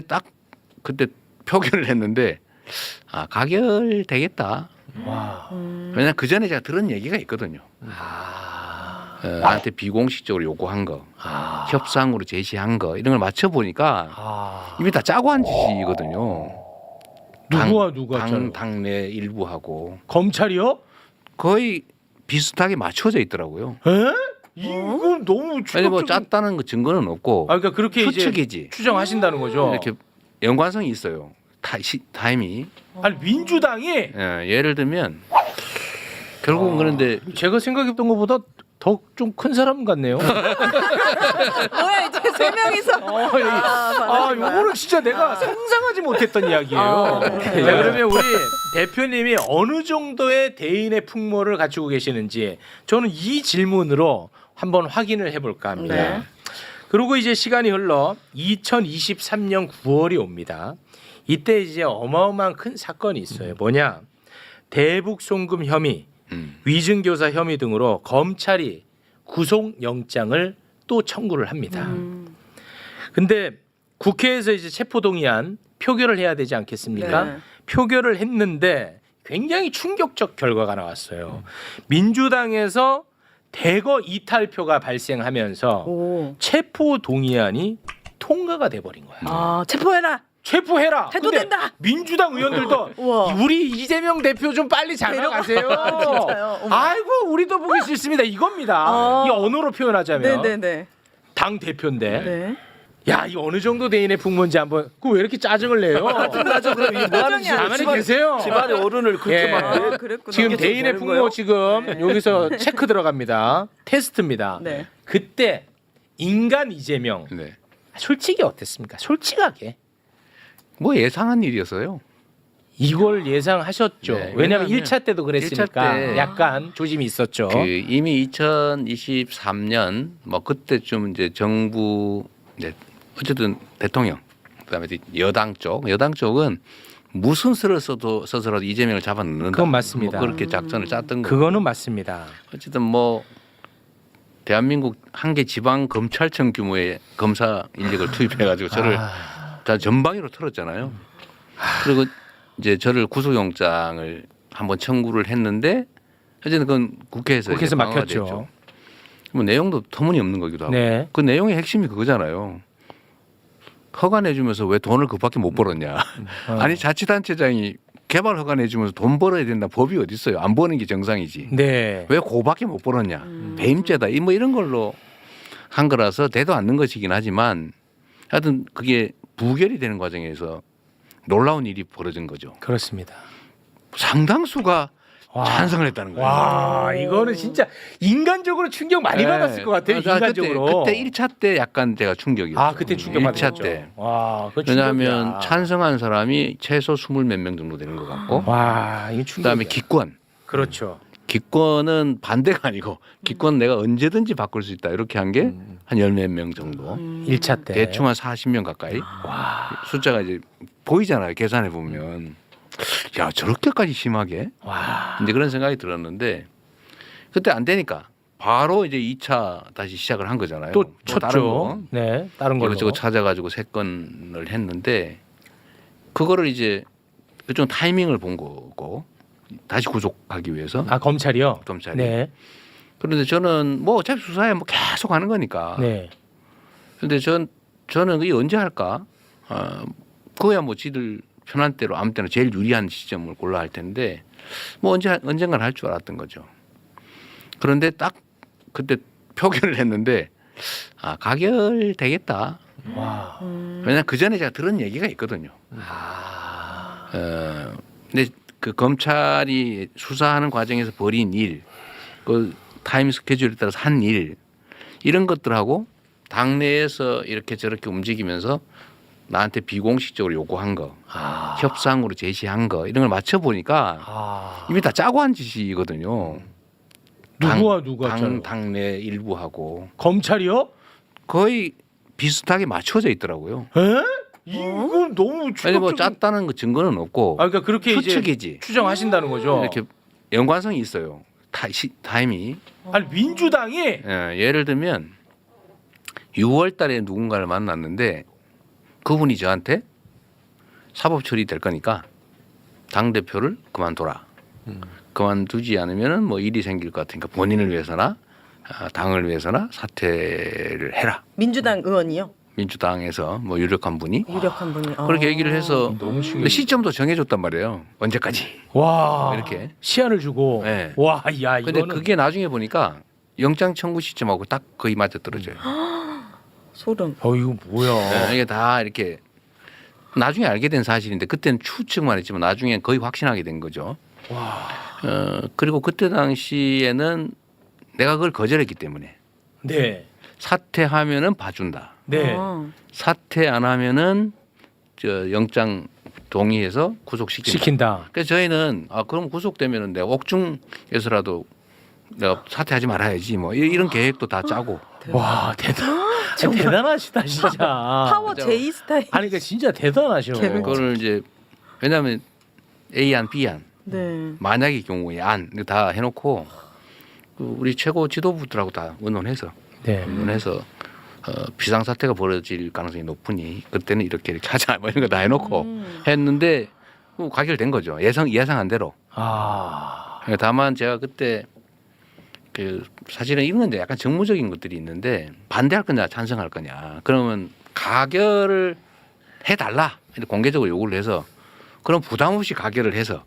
딱 그때 표결을 했는데 가결되겠다. 와. 왜냐면 그 전에 제가 들은 얘기가 있거든요. 나한테 비공식적으로 요구한 거, 협상으로 제시한 거 이런 걸 맞춰 보니까 이미 다 짜고 한 짓이거든요. 누가 짜요? 당내 일부하고 검찰이요? 거의 비슷하게 맞춰져 있더라고요. 에? 이건 너무 아니 충격적인. 뭐 짰다는 그 증거는 없고 그러니까 그렇게 추측이지. 이제 추정하신다는 거죠. 이렇게 연관성이 있어요. 타임이. 아니 민주당이 예를 들면 결국은 그런데 제가 생각했던 것보다 더 좀 큰 사람 같네요. 뭐야 이제 세 명이서 요거는 진짜 내가 상상하지 못했던 이야기예요. 자, 그러면 우리 대표님이 어느 정도의 대인의 풍모를 갖추고 계시는지 저는 이 질문으로 한번 확인을 해볼까 합니다. 네. 그리고 이제 시간이 흘러 2023년 9월이 옵니다. 이때 이제 어마어마한 큰 사건이 있어요. 뭐냐? 대북 송금 혐의, 위증교사 혐의 등으로 검찰이 구속영장을 또 청구를 합니다. 근데 국회에서 이제 체포동의안 표결을 해야 되지 않겠습니까? 네. 표결을 했는데 굉장히 충격적 결과가 나왔어요. 민주당에서 대거 이탈표가 발생하면서 오. 체포동의안이 통과가 돼버린 거야. 체포해라. 체포해라. 해도 근데 된다. 민주당 의원들도 우와. 우리 이재명 대표 좀 빨리 잡아가세요. 진짜요? 어머. 아이고 우리도 보기 싫습니다. 이겁니다. 이 언어로 표현하자면 네네네. 당 대표인데 네. 야, 이 어느 정도 대인의 풍모인지 한번 그 왜 이렇게 짜증을 내요? 나죠. 그럼 이게 뭐 하는 짓이야? 가만히 계세요. 집안의 어른을 그렇게 예. 막 그랬구나. 지금 이게 대인의 되는 풍모 거예요? 지금 여기서 체크 들어갑니다. 테스트입니다. 네. 그때 인간 이재명 네. 솔직히 어땠습니까? 솔직하게 뭐 예상한 일이었어요. 이걸 예상하셨죠. 네, 왜냐하면 왜냐하면 1차 때도 그랬으니까 1차 때 약간 조짐이 있었죠. 그 이미 2023년 뭐 그때쯤 이제 정부 이제 어쨌든 대통령 그다음에 여당 쪽은 무슨 수를 써서라도 이재명을 잡아넣는다. 그건 맞습니다. 뭐 그렇게 작전을 짰던 거. 그거는 맞습니다. 어쨌든 뭐 대한민국 한 개 지방 검찰청 규모의 검사 인력을 투입해가지고 저를 다 전방위로 틀었잖아요. 그리고 이제 저를 구속영장을 한번 청구를 했는데 어쨌든 그건 국회에서 국회에서 방어가 막혔죠. 됐죠. 뭐 내용도 터무니없는 거기도 하고. 네. 그 내용의 핵심이 그거잖아요. 허가 내주면서 왜 돈을 그밖에 못 벌었냐. 아니 자치단체장이 개발 허가 내주면서 돈 벌어야 된다 법이 어디 있어요. 안 버는 게 정상이지. 네. 왜 그밖에 못 벌었냐. 배임죄다. 뭐 이런 걸로 한 거라서 되도 않는 것이긴 하지만 하여튼 그게 부결이 되는 과정에서 놀라운 일이 벌어진 거죠. 그렇습니다. 상당수가 찬성을 했다는 거예요. 와, 이거는 진짜 인간적으로 충격 많이 받았을 것 같아요. 인간적으로. 그때 1차 때 약간 제가 충격이었어요. 그때 충격 1차 받았죠. 때. 와, 그거 왜냐하면 충격이야. 찬성한 사람이 최소 20 몇 명 정도 되는 것 같고 와, 이게 충격. 그다음에 기권. 그렇죠. 기권은 반대가 아니고 기권 내가 언제든지 바꿀 수 있다 이렇게 한 게 한 열 몇 명 정도 1차 때. 대충 한 40명 가까이 숫자가 이제 보이잖아요 계산해 보면 야 저렇게까지 심하게 와. 이제 그런 생각이 들었는데 그때 안 되니까 바로 이제 2차 다시 시작을 한 거잖아요. 또 뭐 다른 거 쳤죠. 네, 다른 걸로. 이것저것 찾아가지고 세 건을 했는데 그거를 이제 좀 타이밍을 본 거고 다시 구속하기 위해서 검찰이요. 검찰이. 네. 그런데 저는 뭐 어차피 수사에 뭐 계속 하는 거니까. 네. 그런데 저는 이게 언제 할까? 그거야 뭐 지들 편한 대로 아무 때나 제일 유리한 시점을 골라 할 텐데 뭐 언젠간 할 줄 알았던 거죠. 그런데 딱 그때 표결을 했는데 가결되겠다. 와. 왜냐면 그 전에 제가 들은 얘기가 있거든요. 근데 그 검찰이 수사하는 과정에서 벌인 일, 그 타임 스케줄에 따라서 한 일, 이런 것들하고 당내에서 이렇게 저렇게 움직이면서 나한테 비공식적으로 요구한 거, 협상으로 제시한 거 이런 걸 맞춰 보니까 이미 다 짜고 한 짓이거든요. 누가 짜요? 당내 일부하고 검찰이요? 거의 비슷하게 맞춰져 있더라고요. 에? 이건 너무 아니 충격적인. 뭐 짰다는 그 증거는 없고 그러니까 그렇게 추측이지. 이제 추정하신다는 거죠. 이렇게 연관성이 있어요. 타임이. 아니 민주당이 예를 들면 6월 달에 누군가를 만났는데 그분이 저한테 사법 처리될 거니까 당 대표를 그만둬라. 그만두지 않으면은 뭐 일이 생길 것 같으니까 본인을 위해서나 당을 위해서나 사퇴를 해라. 민주당 의원이요? 민주당에서 뭐 유력한 분이 유력한 분이. 그렇게 얘기를 해서 너무 근데 시점도 정해줬단 말이에요. 언제까지 와 이렇게. 시한을 주고 네. 와, 야 근데 이거는 그게 나중에 보니까 영장 청구 시점하고 딱 거의 맞아 떨어져요. 소름. 이거 뭐야? 네, 이게 다 이렇게 나중에 알게 된 사실인데 그때는 추측만 했지만 나중에 거의 확신하게 된 거죠. 그리고 그때 당시에는 내가 그걸 거절했기 때문에 네, 사퇴하면은 봐준다. 네. 사퇴 안 하면은 저 영장 동의해서 구속시킨다. 시킨다. 그래서 저희는 그럼 구속되면은 내가 옥중에서라도 내가 사퇴하지 말아야지 뭐 이런 계획도 다 짜고. 와 대단하시다 진짜. 파워 진짜. J 스타일. 아니 그러니까 진짜 대단하셔. 개그. 그거를 이제 왜냐하면 A안 B안 네. 만약의 경우에 안 다 해놓고 그 우리 최고 지도부들하고 다 의논해서 네. 비상사태가 벌어질 가능성이 높으니 그때는 이렇게 하자 뭐 이런 거 다 해놓고 했는데 가결된 거죠. 예상한 대로. 다만 제가 그때 그 사실은 이런 건데 약간 정무적인 것들이 있는데 반대할 거냐 찬성할 거냐 그러면 가결을 해달라 이렇게 공개적으로 요구를 해서 그럼 부담 없이 가결을 해서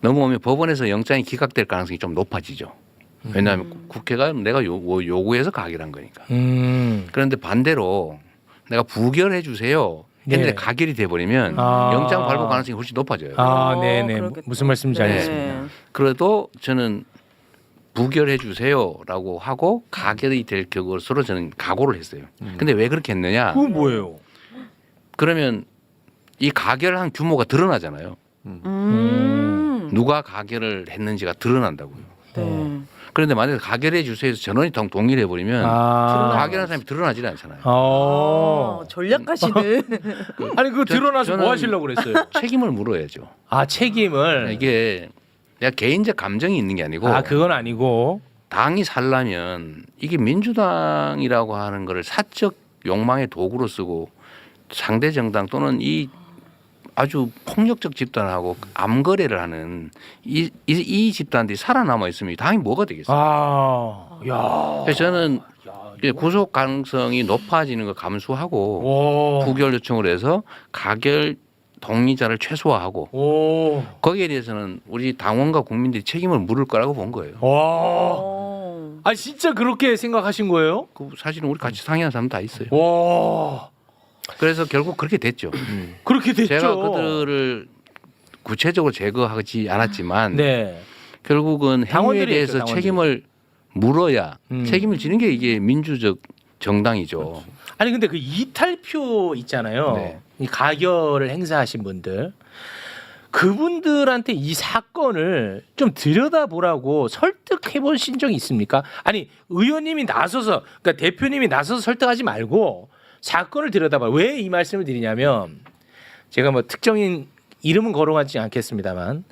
넘어오면 법원에서 영장이 기각될 가능성이 좀 높아지죠. 왜냐하면 국회가 내가 요구해서 가결한 거니까. 그런데 반대로 내가 부결해 주세요 했는데 네. 가결이 돼버리면 영장 발부 가능성이 훨씬 높아져요. 네네. 그러겠다. 무슨 말씀인지 네. 알겠습니다. 그래도 저는 부결해 주세요라고 하고 가결이 될 것으로 저는 각오를 했어요. 근데 왜 그렇게 했느냐? 그건 뭐예요? 그러면 이 가결한 규모가 드러나잖아요. 누가 가결을 했는지가 드러난다고요. 네. 그런데 만약에 가결해 주세요에서 전원이 동의를 해버리면 가결한 사람이 드러나질 않잖아요. 전략가시는. 아니 그거 드러나서 저는- 뭐 하시려고 그랬어요? 책임을 물어야죠. 책임을. 이게 내가 개인적 감정이 있는 게 아니고 그건 아니고. 당이 살려면 이게 민주당이라고 하는 거를 사적 욕망의 도구로 쓰고 상대 정당 또는 이 아주 폭력적 집단하고 암거래를 하는 이 집단들이 살아남아 있으면 당이 뭐가 되겠어요? 야. 그래서 저는 구속 가능성이 높아지는 걸 감수하고 부결 요청을 해서 가결 동의자를 최소화하고 거기에 대해서는 우리 당원과 국민들이 책임을 물을 거라고 본 거예요. 진짜 그렇게 생각하신 거예요? 그 사실은 우리 같이 상의한 사람 다 있어요. 와. 그래서 결국 그렇게 됐죠. 그렇게 됐죠. 제가 그들을 구체적으로 제거하지 않았지만 네. 결국은 행위에 당원들이 대해서 했죠, 당원들이. 책임을 물어야 책임을 지는 게 이게 민주적 정당이죠. 아니 근데 그 이탈표 있잖아요. 네. 이 가결을 행사하신 분들. 그분들한테 이 사건을 좀 들여다보라고 설득해 보신 적이 있습니까? 아니 의원님이 나서서 그러니까 대표님이 나서서 설득하지 말고 사건을 들여다봐. 왜 이 말씀을 드리냐면 제가 뭐 특정인 이름은 거론하지 않겠습니다만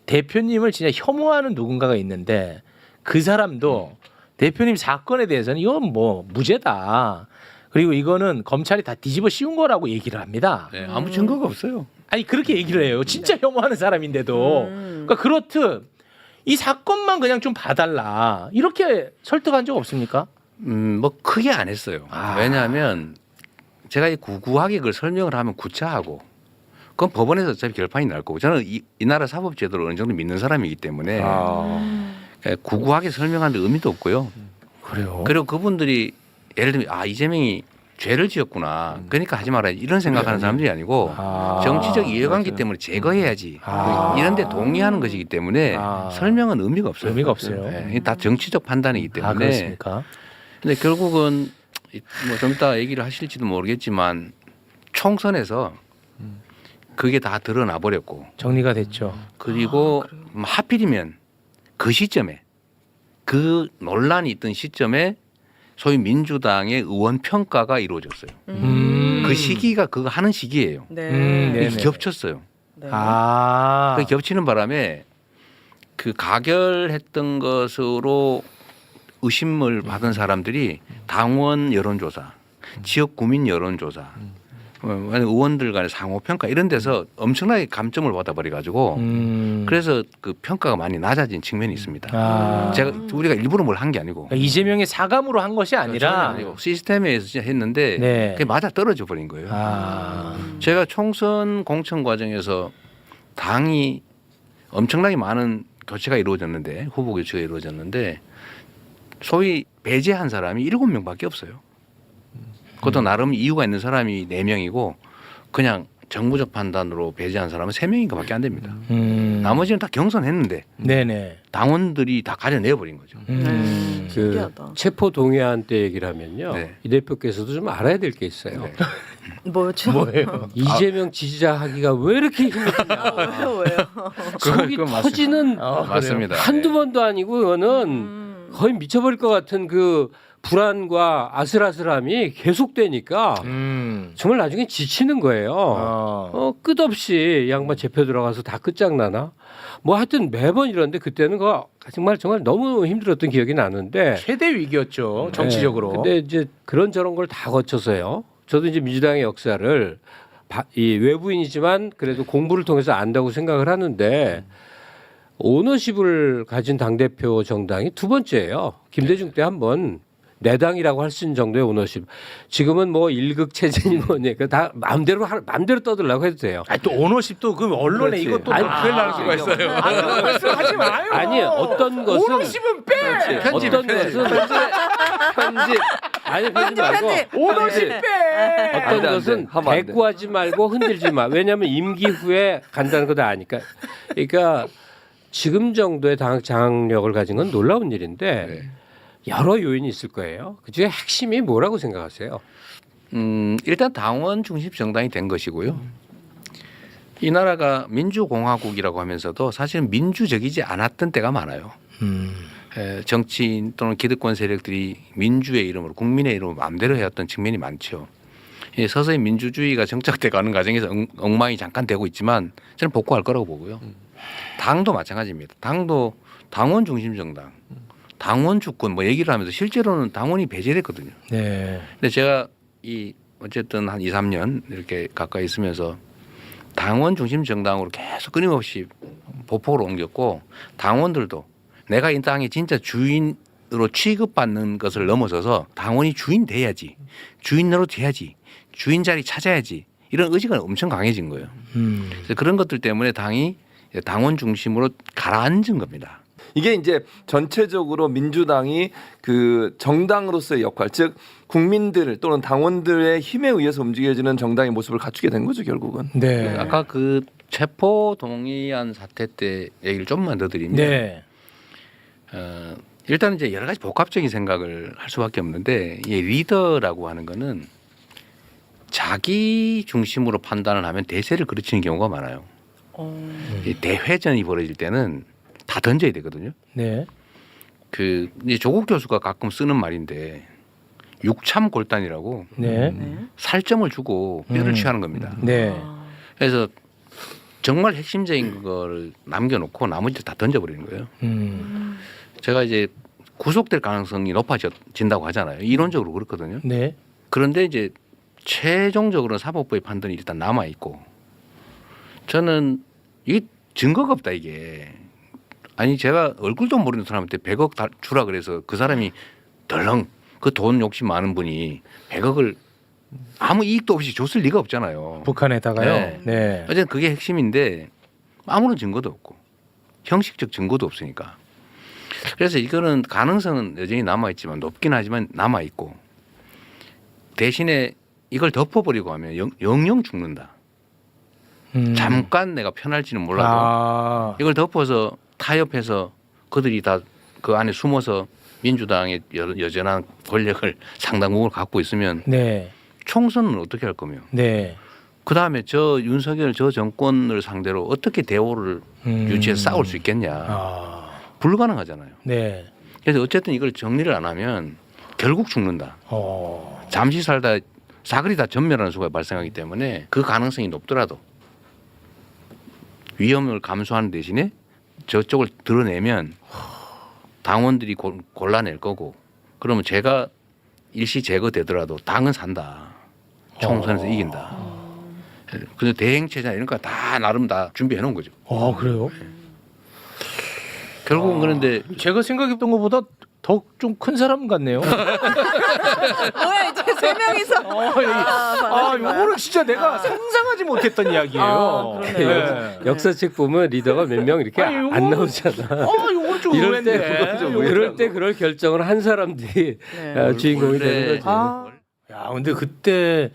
대표님을 진짜 혐오하는 누군가가 있는데 그 사람도 대표님 사건에 대해서는 이건 뭐 무죄다. 그리고 이거는 검찰이 다 뒤집어 씌운 거라고 얘기를 합니다. 네, 아무 증거가 없어요. 아니 그렇게 얘기를 해요. 진짜 혐오하는 사람인데도. 그러니까 그렇듯 이 사건만 그냥 좀 봐달라. 이렇게 설득한 적 없습니까? 뭐 크게 안 했어요. 왜냐하면 제가 이 구구하게 그걸 설명을 하면 구차하고 그건 법원에서 어차피 결판이 날 거고 저는 이 나라 사법제도를 어느 정도 믿는 사람이기 때문에 구구하게 설명하는데 의미도 없고요. 그래요. 그리고 그분들이 예를 들면 이재명이 죄를 지었구나. 그러니까 하지 말아야지 이런 생각하는 사람들이 아니고 정치적 이해관계 때문에 제거해야지. 이런 데 동의하는 것이기 때문에 설명은 의미가 없어요. 의미가 없어요. 네, 다 정치적 판단이기 때문에. 그렇습니까? 근데 결국은 뭐 좀 이따 얘기를 하실지도 모르겠지만 총선에서 그게 다 드러나 버렸고 정리가 됐죠. 그리고 하필이면 그 시점에 그 논란이 있던 시점에 소위 민주당의 의원 평가가 이루어졌어요. 그 시기가 그거 하는 시기예요. 네. 이게 겹쳤어요. 네. 그 겹치는 바람에 그 가결했던 것으로 의심을 받은 사람들이 당원 여론조사, 지역 구민 여론조사, 의원들 간의 상호 평가 이런 데서 엄청나게 감점을 받아버려 가지고 그래서 그 평가가 많이 낮아진 측면이 있습니다. 아. 우리가 일부러 뭘 한 게 아니고 그러니까 이재명의 사감으로 한 것이 전혀 아니라 아니고 시스템에서 진짜 했는데 네. 그게 맞아 떨어져 버린 거예요. 아. 제가 총선 공천 과정에서 당이 엄청나게 많은 교체가 이루어졌는데 후보 교체가 이루어졌는데 소위 배제한 사람이 7명밖에 없어요. 그것도 나름 이유가 있는 사람이 4명이고 그냥 정부적 판단으로 배제한 사람은 3명인가밖에 안 됩니다. 나머지는 다 경선했는데 네네. 당원들이 다 가려내 버린 거죠. 그 신기하다. 체포 동의안 때 얘기를 하면요. 네. 이 대표께서도 좀 알아야 될 게 있어요. 네. 뭐죠? 뭐예요? 이재명 지지자 하기가 왜 이렇게 힘드냐. 왜요? 속이 그건 맞습니다. 터지는 맞습니다. 한두 번도 아니고 이거는 거의 미쳐버릴 것 같은 그 불안과 아슬아슬함이 계속되니까 정말 나중에 지치는 거예요. 끝없이 양반 재표 들어가서 다 끝장나나? 뭐 하여튼 매번 이러는데 그때는 정말 너무 힘들었던 기억이 나는데 최대 위기였죠 정치적으로. 네. 근데 이제 그런저런 걸 다 거쳐서요. 저도 이제 민주당의 역사를 이 외부인이지만 그래도 공부를 통해서 안다고 생각을 하는데 오너십을 가진 당대표 정당이 두 번째예요. 김대중 때 한번 내당이라고 할 수 있는 정도의 오너십. 지금은 뭐 일극 체제니 뭐니 다 마음대로 떠들라고 해도 돼요. 아니, 또 오너십도 그 언론에 그렇지. 이것도 아니, 큰일 날 수가 있어요. 그런 말씀하지 마요. 아니 어떤 것은 오너십은 빼. 어떤 것은 편집 아니 편집 말고 오너십 빼. 어떤 안 돼, 안 것은 돼. 하면 안 돼. 대꾸하지 말고 흔들지 마. 왜냐하면 임기 후에 간다는 거 다 아니까. 그러니까 지금 정도의 당 장악력을 가진 건 놀라운 일인데 네. 여러 요인이 있을 거예요. 그중에 핵심이 뭐라고 생각하세요? 일단 당원 중심 정당이 된 것이고요. 이 나라가 민주공화국이라고 하면서도 사실은 민주적이지 않았던 때가 많아요. 정치인 또는 기득권 세력들이 민주의 이름으로 국민의 이름으로 마음대로 해왔던 측면이 많죠. 서서히 민주주의가 정착돼 가는 과정에서 엉망이 잠깐 되고 있지만 저는 복구할 거라고 보고요. 당도 마찬가지입니다. 당도 당원 중심 정당, 당원 주권 뭐 얘기를 하면서 실제로는 당원이 배제됐거든요. 네. 근데 제가 어쨌든 한 2, 3년 이렇게 가까이 있으면서 당원 중심 정당으로 계속 끊임없이 보폭으로 옮겼고 당원들도 내가 이 땅의 진짜 주인으로 취급받는 것을 넘어서서 당원이 주인 돼야지, 주인으로 돼야지, 주인 자리 찾아야지 이런 의지가 엄청 강해진 거예요. 그래서 그런 것들 때문에 당이 당원 중심으로 가라앉은 겁니다. 이게 이제 전체적으로 민주당이 그 정당으로서의 역할, 즉 국민들 또는 당원들의 힘에 의해서 움직여지는 정당의 모습을 갖추게 된 거죠, 결국은. 네. 아까 그 체포 동의안 사태 때 얘기를 좀만 더 드리면 네. 일단 이제 여러 가지 복합적인 생각을 할 수밖에 없는데 이 리더라고 하는 거는 자기 중심으로 판단을 하면 대세를 그르치는 경우가 많아요. 이 대회전이 벌어질 때는 다 던져야 되거든요. 네. 그 이제 조국 교수가 가끔 쓰는 말인데 육참골단이라고 네. 살점을 주고 뼈를 취하는 겁니다. 네. 그래서 정말 핵심적인 거를 남겨놓고 나머지 다 던져버리는 거예요. 제가 이제 구속될 가능성이 높아진다고 하잖아요. 이론적으로 그렇거든요. 네. 그런데 이제 최종적으로는 사법부의 판단이 일단 남아 있고 저는 이 증거가 없다 이게. 아니 제가 얼굴도 모르는 사람한테 100억 주라 그래서 그 사람이 덜렁 그 돈 욕심 많은 분이 100억을 아무 이익도 없이 줬을 리가 없잖아요. 북한에다가요. 네. 네. 어쨌든 그게 핵심인데 아무런 증거도 없고 형식적 증거도 없으니까. 그래서 이거는 가능성은 여전히 남아있지만 높긴 하지만 남아있고 대신에 이걸 덮어버리고 하면 영영 죽는다. 잠깐 내가 편할지는 몰라도 이걸 덮어서 타협해서 그들이 다 그 안에 숨어서 민주당의 여전한 권력을 상당 부분을 갖고 있으면 네. 총선은 어떻게 할 거며 네. 그다음에 저 윤석열 저 정권을 상대로 어떻게 대오를 유지해서 싸울 수 있겠냐. 불가능하잖아요. 네. 그래서 어쨌든 이걸 정리를 안 하면 결국 죽는다. 잠시 살다 사거리 다 전멸하는 수가 발생하기 때문에 그 가능성이 높더라도 위험을 감수하는 대신에 저쪽을 드러내면 당원들이 골라낼 거고 그러면 제가 일시 제거되더라도 당은 산다. 총선에서 이긴다. 그래서 대행체장 이런 거 다 나름 다 준비해 놓은 거죠. 아 그래요? 결국은 그런데 제가 생각했던 것보다 더 좀 큰 사람 같네요. 뭐야 이제 세 명이서. 요거는 진짜 내가 상상하지 못했던 이야기예요. 아, 그러네요. 네. 역사책 보면 리더가 몇 명 이렇게 아니, 요거는- 안 나오잖아. 요건 좀 이럴 때 의외인데. 그럴 때 그럴 결정을 한 사람들이 네. 주인공이 원래 되는 거지. 아. 야, 근데 그때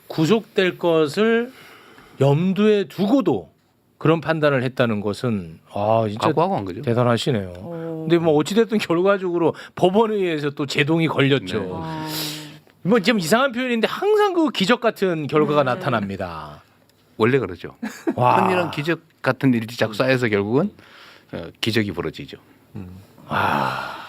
구속될 것을 염두에 두고도 그런 판단을 했다는 것은 진짜 각오하고 한 거죠. 대단하시네요. 오. 근데 뭐 어찌됐든 결과적으로 법원에 의해서 또 제동이 걸렸죠. 네. 아. 뭐 좀 이상한 표현인데 항상 그 기적 같은 결과가 나타납니다. 원래 그러죠. 와. 흔히는 기적 같은 일이 자꾸 쌓여서 결국은 기적이 벌어지죠. 와.